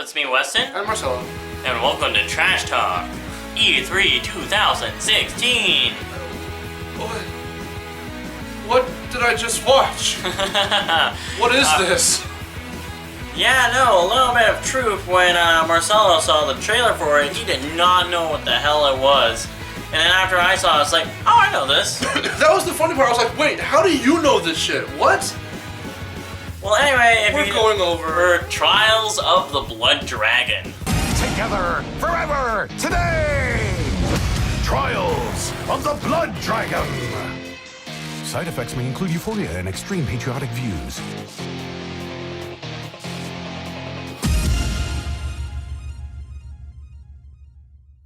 it's me, Weston. And Marcelo. And welcome to Trash Talk, E3 2016. What did I just watch? What is this? Yeah, no, a little bit of truth. When Marcelo saw the trailer for it, he did not know what the hell it was. And then after I saw it, I was like, oh, I know this. That was the funny part. I was like, wait, how do you know this shit? What? Well, anyway, we're going over Trials of the Blood Dragon. Together, forever, today! Trials of the Blood Dragon. Side effects may include euphoria and extreme patriotic views.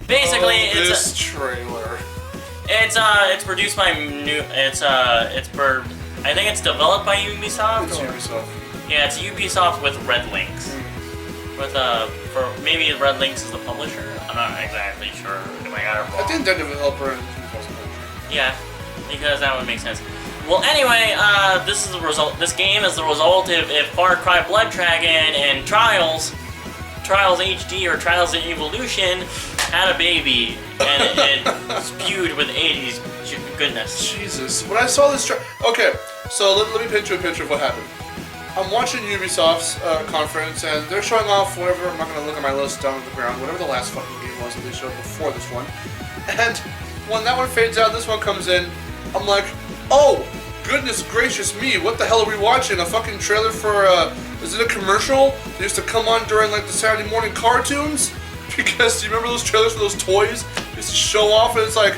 Basically, this trailer. It's produced by I think it's developed by Ubisoft. It's Ubisoft. Yeah, it's Ubisoft with Red Links. Maybe Red Links is the publisher. I'm not exactly sure. If I got it wrong. I think they're developer and Ubisoft's the publisher. Yeah, because that would make sense. Well, anyway, this is the result. This game is the result if Far Cry Blood Dragon and Trials HD or Trials in Evolution had a baby and it spewed with 80s goodness. Jesus. When I saw this okay, so let me paint you a picture of what happened. I'm watching Ubisoft's conference and they're showing off whatever, I'm not going to look at my list down on the ground, whatever the last fucking game was that they showed before this one. And when that one fades out, this one comes in, I'm like, oh, goodness gracious me, what the hell are we watching? A fucking trailer for, is it a commercial that used to come on during like the Saturday morning cartoons? Because do you remember those trailers for those toys? They used to show off and it's like,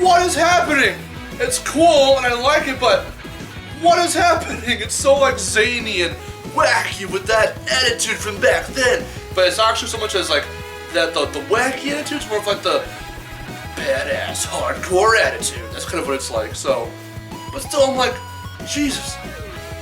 what is happening? It's cool and I like it, but what is happening? It's so like zany and wacky with that attitude from back then. But it's actually so much as like that the wacky attitude is more of like the badass hardcore attitude. That's kind of what it's like. So, but still I'm like, Jesus,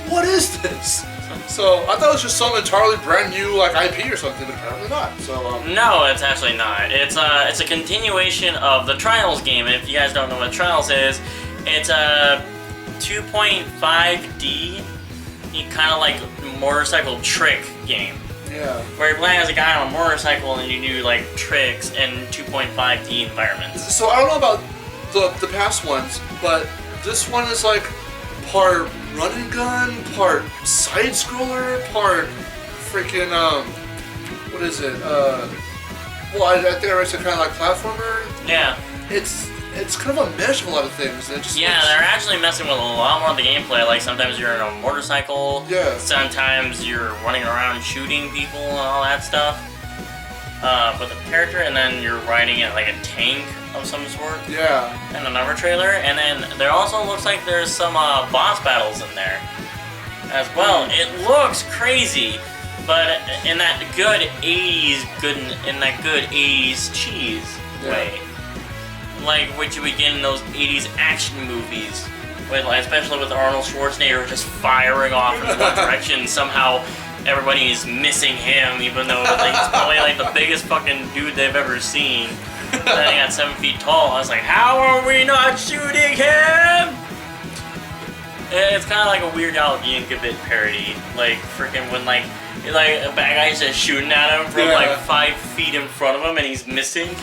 what is this? So I thought it was just some entirely brand new like IP or something, but apparently not. So no, it's actually not. It's a continuation of the Trials game. And if you guys don't know what Trials is, it's a 2.5D, kind of like motorcycle trick game. Yeah. Where you're playing as a guy on a motorcycle and you do like tricks in 2.5D environments. So I don't know about the past ones, but this one is like part run and gun, part side scroller, part freaking what is it? Well, I think I read some kind of like platformer. Yeah. It's kind of a mesh of a lot of things. And it just yeah, they're actually messing with a lot more of the gameplay. Like sometimes you're in a motorcycle. Yeah. Sometimes you're running around shooting people and all that stuff. With a character, and then you're riding in like a tank of some sort. Yeah. And another trailer, and then there also looks like there's some boss battles in there as well. It looks crazy, but in that good 80s cheese way. Like what you would get in those 80s action movies, with especially with Arnold Schwarzenegger just firing off in one direction. Somehow everybody's missing him, even though like, he's probably like the biggest fucking dude they've ever seen. Standing at 7 feet tall. I was like, how are we not shooting him? It's kind of like a Weird Al Yankovic parody. Like freaking when like a bad guy's just shooting at him from like 5 feet in front of him and he's missing.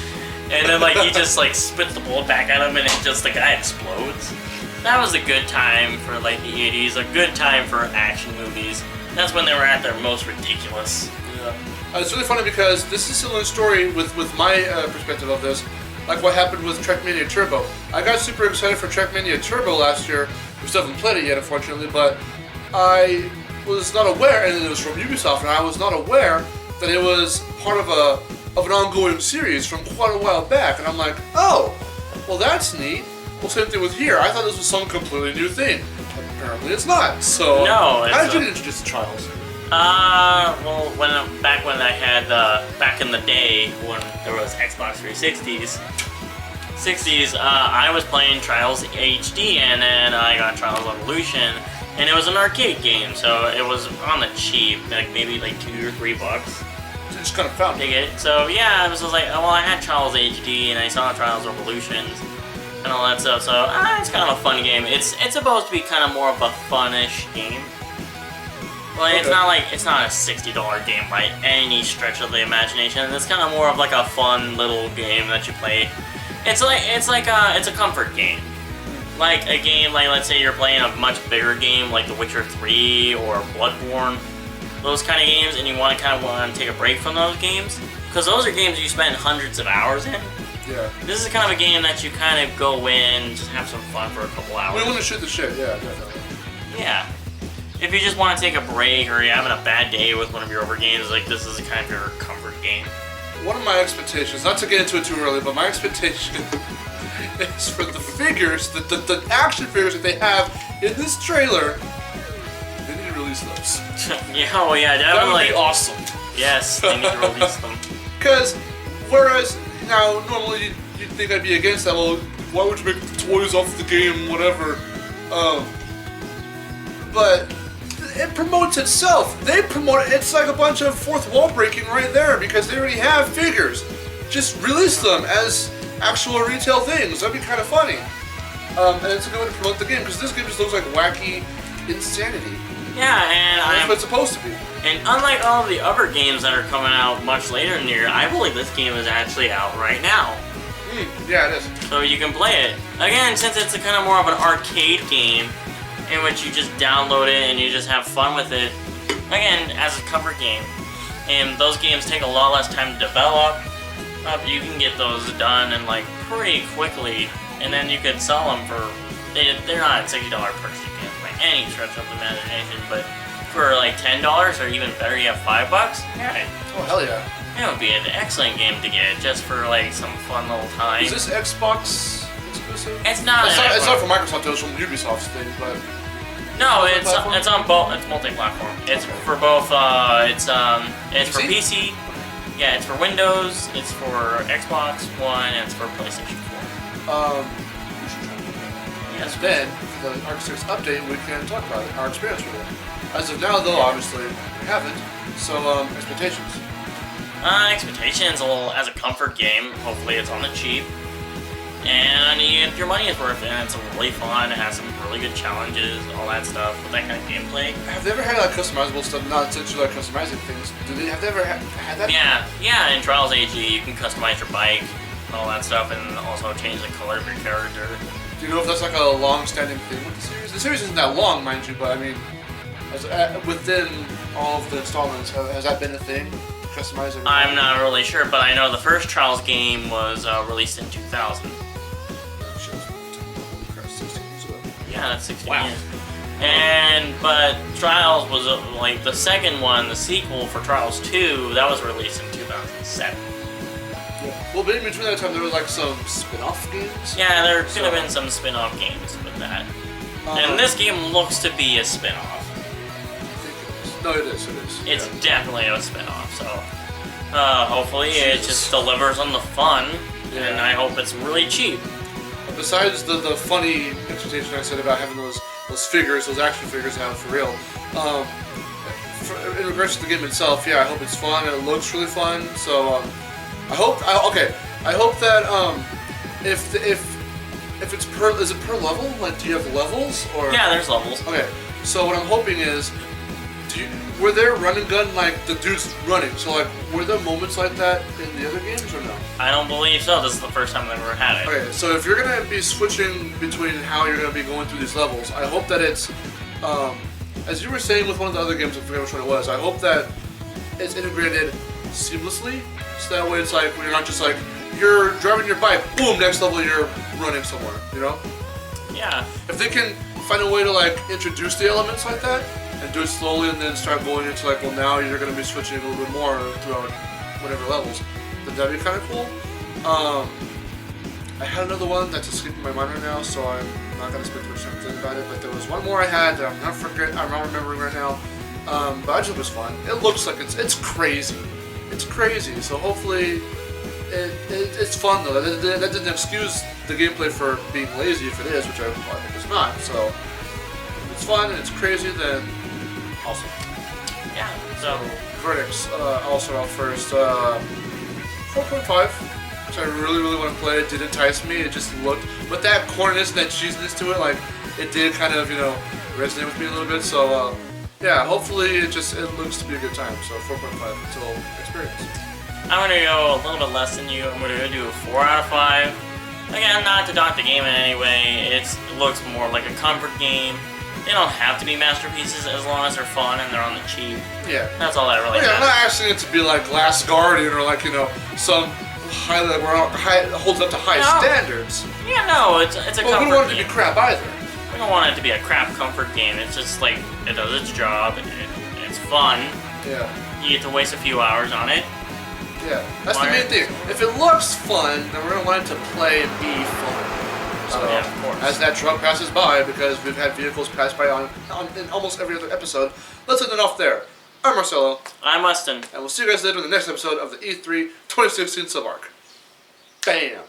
And then like he just like spits the bullet back at him and the guy explodes. That was a good time for like the 80s, a good time for action movies. That's when they were at their most ridiculous. Yeah. It's really funny because this is a similar story with my perspective of this, like what happened with Trackmania Turbo. I got super excited for Trackmania Turbo last year. We still haven't played it yet, unfortunately, but I was not aware, and it was from Ubisoft, and I was not aware that it was part of an ongoing series from quite a while back. And I'm like, oh, well that's neat. Well, same thing with here. I thought this was some completely new thing. Apparently it's not. So no, how did you get introduced to Trials? Well, back in the day when there was Xbox 360s, I was playing Trials HD, and then I got Trials Evolution, and it was an arcade game, so it was on the cheap, like maybe like $2 or $3. You just kind of found it. So yeah, I was just like, well, I had Trials HD, and I saw Trials Evolutions, and all that stuff. So it's kind of a fun game. It's supposed to be kind of more of a fun-ish game. Like it's not a $60 game by any stretch of the imagination. It's kind of more of like a fun little game that you play. It's a comfort game. Like a game like, let's say you're playing a much bigger game like The Witcher 3 or Bloodborne, those kind of games, and you want to take a break from those games because those are games you spend hundreds of hours in. Yeah. This is kind of a game that you kind of go in, just have some fun for a couple hours. We want to shoot the shit, yeah, definitely. Yeah. If you just want to take a break or you're having a bad day with one of your over games, like this is kind of your comfort game. One of my expectations, not to get into it too early, but my expectation is for the figures, the action figures that they have in this trailer, they need to release those. Yeah, oh yeah, That would definitely. be awesome. Yes, they need to release them. Because, whereas, now, normally you'd think I'd be against that, well, why would you make the toys off the game, whatever. But it promotes itself. They promote it. It's like a bunch of fourth wall breaking right there because they already have figures. Just release them as actual retail things. That'd be kind of funny. And it's a good way to promote the game because this game just looks like wacky insanity. Yeah, and That's what it's supposed to be. And unlike all of the other games that are coming out much later in the year, I believe this game is actually out right now. Yeah, it is. So you can play it. Again, since it's a kind of more of an arcade game in which you just download it and you just have fun with it, again, as a comfort game. And those games take a lot less time to develop. You can get those done in like pretty quickly, and then you could sell them for, they're not $60 purchase games by any stretch of the imagination, but for like $10 or even better, you have $5. Yeah, Oh, hell yeah. it would be an excellent game to get just for like some fun little time. Is this Xbox exclusive? It's not. It's not from Microsoft, it was from Ubisoft's thing, but... No, it's on both. It's multi-platform. It's for both. It's for PC. Yeah, it's for Windows. It's for Xbox One, and it's for PlayStation 4. Yes, then, for the Arc 6 update, we can talk about it, our experience with it. As of now, though, obviously, we haven't. So, expectations. Expectations, well, as a comfort game, hopefully it's on the cheap. And your money is worth it, and it's really fun, it has some really good challenges, all that stuff, with that kind of gameplay. Have they ever had, like, customizable stuff? Not since you like customizing things. Have they ever had that? Yeah, in Trials AG, you can customize your bike, and all that stuff, and also change the color of your character. Do you know if that's, like, a long-standing thing with the series? The series isn't that long, mind you, but, I mean, within all of the installments, has that been a thing? Customizing? I'm not really sure, but I know the first Trials game was released in 2000. Yeah, that's 16 years. But Trials was like the second one, the sequel for Trials 2, that was released in 2007. Yeah. Well, but in between that time, there was like some spin-off games. Yeah, there could have been some spin-off games with that. And this game looks to be a spin-off. No, it is. It is. It's definitely a spin-off. So hopefully it just delivers on the fun, and I hope it's really cheap. Besides the funny expectation I said about having those figures, those action figures out for real, in regards to the game itself, yeah, I hope it's fun. It looks really fun. So I hope that if it's is it per level? Like, do you have levels or? Yeah, there's levels. Okay, so what I'm hoping is, were there run and gun like the dude's running? So like, were there moments like that in the other games or no? I don't believe so. This is the first time I've ever had it. Okay, so if you're gonna be switching between how you're gonna be going through these levels, I hope that it's, as you were saying with one of the other games, I forget which one it was. I hope that it's integrated seamlessly, so that way it's like when you're not just like you're driving your bike, boom, next level you're running somewhere, you know? Yeah. If they can find a way to like introduce the elements like that and do it slowly and then start going into like, well, now you're going to be switching a little bit more throughout whatever levels, then that'd be kind of cool. I had another one that's escaping my mind right now, so I'm not going to spend too much time thinking about it, but there was one more I had that I'm not remembering right now, but I just hope it's fun. It looks like it's crazy. It's crazy, so hopefully it's fun though. That didn't excuse the gameplay for being lazy if it is, which I think it's not, so if it's fun and it's crazy, then awesome. Yeah, so verdicts. I'll start off first. 4.5, which I really want to play. It did entice me. It just looked, but that corniness and that cheesiness to it, like it did kind of resonate with me a little bit. So Yeah, hopefully it looks to be a good time. So 4.5 until experience. I'm gonna go a little bit less than you. I'm gonna do a 4 out of 5. Again, not to knock the game in any way. It looks more like a comfort game. They don't have to be masterpieces as long as they're fun and they're on the cheap. Yeah. That's all that really Yeah, I'm matters. not asking it to be like Last Guardian or like, some holds up to high standards. Yeah, no, it's a But comfort we don't want it to game. be crap either. We don't want it to be a crap comfort game. It's just like, it does its job, it's fun. Yeah. You get to waste a few hours on it. Yeah. That's the main thing. If it looks fun, then we're going to want it to play and be fun. So, yeah, of course. as that truck passes by, because we've had vehicles pass by in almost every other episode, let's end it off there. I'm Marcelo, I'm Weston. and we'll see you guys later in the next episode of the E3 2016 sub-arc. Bam!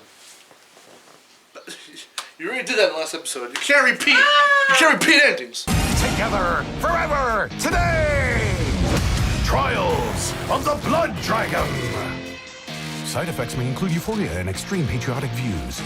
You already did that in the last episode. You can't repeat. You can't repeat endings. Together, forever, today! Trials of the Blood Dragon! Side effects may include euphoria and extreme patriotic views.